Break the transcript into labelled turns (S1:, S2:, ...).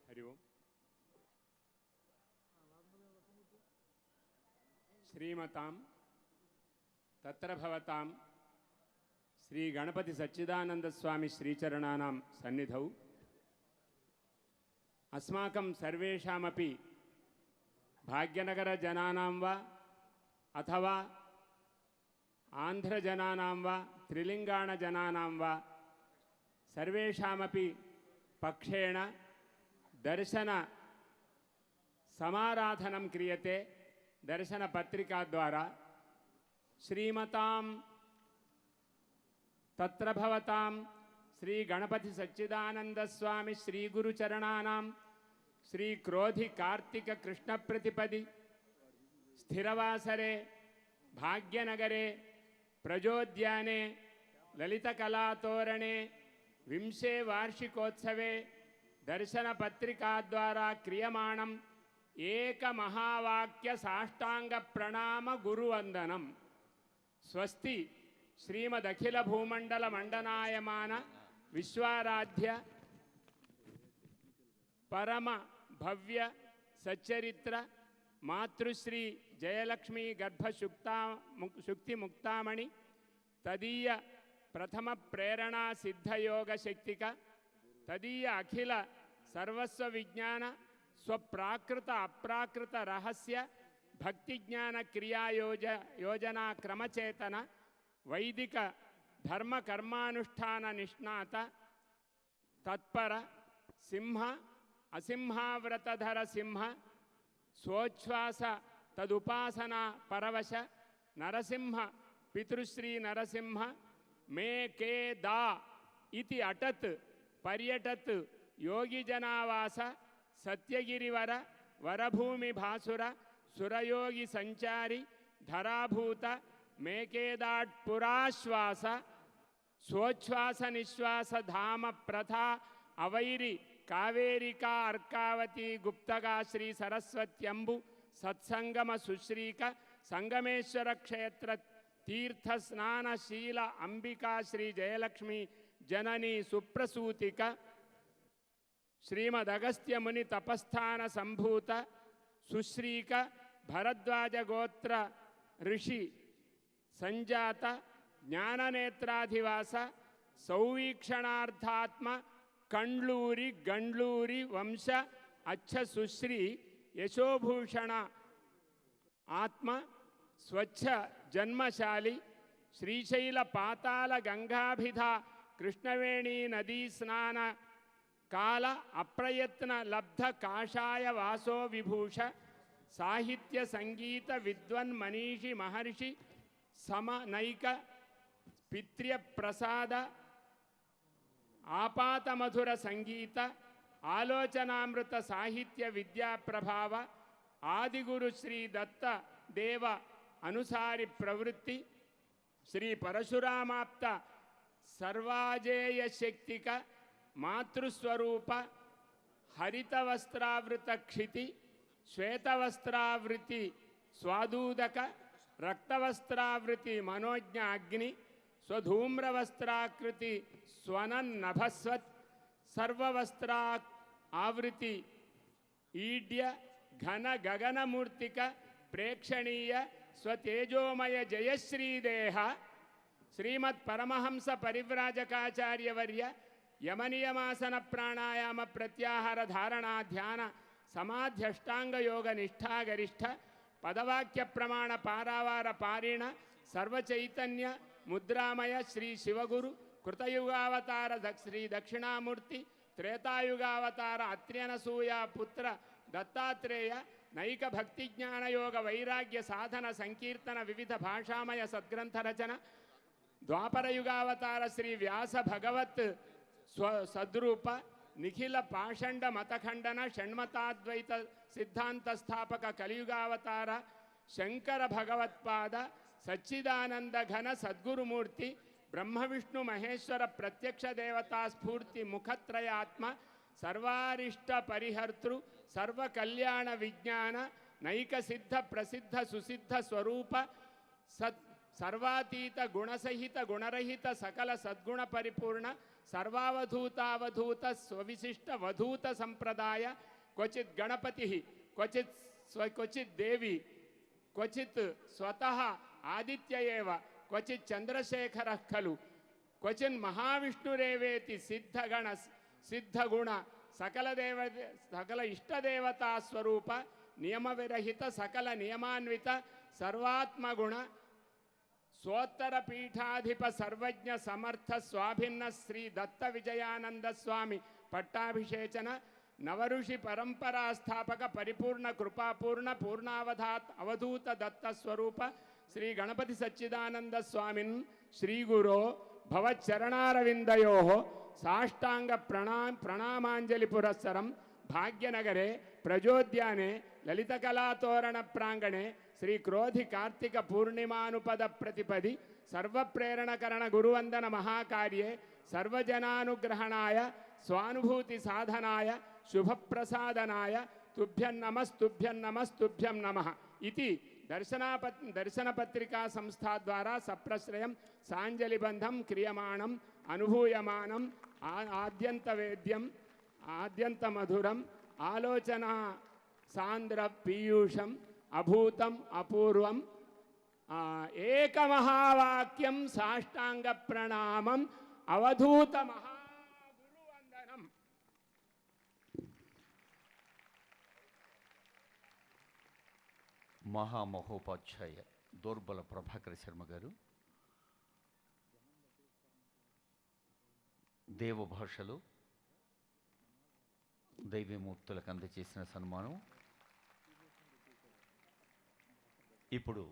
S1: हरि ओम। श्रीमतां तत्र भवतां श्री गणपति सच्चिदानंद स्वामी श्रीचरणानां सन्निधौ अस्माकं सर्वेषामपि भाग्यनगर जनानां वा अथवा आंध्र जनानां वा त्रिलिंगाण जनानां वा सर्वेषामपि पक्षेण दर्शन समाराधनं क्रियते दर्शन पत्रिका द्वारा। श्रीमतां तत्र भवतां श्री गणपति सच्चिदानंद स्वामी श्री गुरुचरणानां श्री क्रोधि कार्तिक कृष्ण प्रतिपदि स्थिरवासरे भाग्यनगरे प्रजोद्याने ललितकलातोरणे विंशे वार्षिकोत्सवे दर्शन पत्रिका द्वारा क्रियमाणं एक महावाक्य साष्टांग प्रणाम गुरुवंदनम। स्वस्ति श्रीमदखिल भूमंडल मंडनायमान विश्वाराध्य परम भव्य सच्चरित्र मातृश्री जयलक्ष्मी शुक्ति मुक्तामणि तदीय प्रथम प्रेरणा सिद्धयोग शक्तिक तदीय अखिल सर्वस्व विज्ञान स्वप्राकृत अप्राकृत रहस्य भक्ति ज्ञान क्रिया योजना क्रमचेतन वैदिक धर्म कर्मानुष्ठान निष्णात तत्पर सिंह असिंहाव्रतधर सिंह स्वोच्छ्वास तदुपासना परवश नरसिंह पितृश्री नरसिंह मे के दा इति अटत् पर्यटत् योगी जनावास सत्यगिरिवर वरभूमि भासुर सुरयोगी संचारी धराभूत मेकेदाट पुराश्वास स्वोच्छ्वास निश्वास धाम प्रथा अवैरी कावेरिका अर्कावती गुप्तगा श्री सरस्वत्यंबु सत्संगम सुश्रीक संगमेश्वर क्षेत्र तीर्थ स्नानशील अंबिका श्री जयलक्ष्मी जननी सुप्रसूतिक श्रीमदगस्त्य मुनि तपस्थान संभूत सुश्रीक भरद्वाज गोत्र ऋषि संजात ज्ञाननेत्राधिवास सौवीक्षणार्थात्म कंड्लूरी गंड्लूरी वंश अच्छ सुश्री यशोभूषण आत्म स्वच्छ जन्मशाली श्रीशैल पाताल गंगाभिधा कृष्णवेणी नदी स्नान काल अप्रयत्न लब्ध काषाय वासो विभूष साहित्य संगीत विद्वन् मनीषी महर्षि समनैक पित्र्य प्रसाद आपात मधुर संगीत आलोचनामृत साहित्य विद्या प्रभाव आदिगुरु श्री दत्त देव अनुसारि प्रवृत्ति श्री परशुरामाप्त सर्वाजेय शक्तिक मातृस्वरूप हरितवस्त्रावृत क्षिति श्वेतवस्त्रावृति स्वादूदक रक्तवस्त्रावृति मनोज्ञ अग्नि स्वधूम्रवस्त्राकृति स्वनन्नभस्वत् सर्ववस्त्रा आवृति ईड्य घन गगनमूर्तिक प्रेक्षणीय स्वतेजोमय जयश्रीदेह श्रीमत् परमहंस परिव्राजकाचार्यवर्य यमनियमासन प्राणायाम प्रत्याहार धारणा ध्यान समाध्यष्टांग योग निष्ठा गरिष्ठ पदवाक्य प्रमाण पारावार पारिण सर्वचैतन्य मुद्रामय श्री शिवगुरु कृतयुगावतार श्री दक्षिणामूर्ति त्रेतायुगावतार अत्र्यनसूया पुत्र दत्तात्रेय नैक भक्ति ज्ञान योग वैराग्य साधन संकीर्तन विविध भाषामय सद्ग्रंथ रचना द्वापर युगावतार श्री व्यास भगवत सद्रूप निखिल पाषंड मतखंडन षण्मताद्वैत सिद्धांत स्थापक कलियुगावतार शंकर भगवत्पाद सच्चिदानंद घन सद्गुरुमूर्ति ब्रह्म विष्णु महेश्वर प्रत्यक्ष देवता स्फूर्ति मुखत्रयात्म सर्वारिष्ट परिहर्तृ सर्व कल्याण विज्ञान नैक सिद्ध प्रसिद्ध सुसिद्ध स्वरूप సర్వాతీత గుణసహిత గుణరహిత సకల సద్గుణ పరిపూర్ణ సర్వావధూతావధూత స్వవిశిష్ట వధూత సంప్రదాయ క్వచిత్ గణపతి క్వచిత్ దేవి క్వచిత్ స్వతః ఆదిత్య ఏవ క్వచిత్ చంద్రశేఖర ఖలు క్వచిన్ మహావిష్ణురేవేతి సిద్ధగణ సిద్ధగుణ సకల ఇష్టదేవతా స్వరూప నియమవిరహిత సకల నియమాన్విత సర్వాత్మగుణ సోత్తర పీఠాధిప సర్వజ్ఞ సమర్థ స్వాభిన్న శ్రీ దత్త విజయానంద స్వామి పట్టాభిషేచన నవఋషి పరంపరా స్థాపక పరిపూర్ణ కృపాపూర్ణ అవధూత దత్త స్వరూప శ్రీ గణపతి సచ్చిదానంద స్వామిన్ శ్రీ గురో భవచ్చరణారవిందయో సాష్టాంగ ప్రణామాంజలి పురస్సరం భాగ్యనగరే ప్రజోద్యానే లలితకళాతోరణ ప్రాంగణే శ్రీ క్రోధి కార్తిక పూర్ణిమానుపద ప్రతిపది సర్వప్రేరణకరణ గురువందన మహాకార్యే సర్వజనానుగ్రహణాయ స్వానుభూతి సాధనాయ శుభప్రసాదనాయ తుభ్యం నమః ఇది దర్శనపత్రికా సంస్థా ద్వారా సప్రశ్రయం సాంజలిబంధం క్రియమాణం అనుభూయమానం ఆద్యంతవేద్యం ఆద్యంతమధురం ఆలోచనా సాంద్ర పీయూషం అభూతం అపూర్వం ఏకమహావాక్యం సాష్టాంగ ప్రణామం అవధూత మహాగురువందనం.
S2: మహామహోపాధ్యాయ దోర్బల ప్రభాకర శర్మ గారు దేవభాషలో దైవమూర్తులకు అందజేసిన సన్మానం. ఇప్పుడు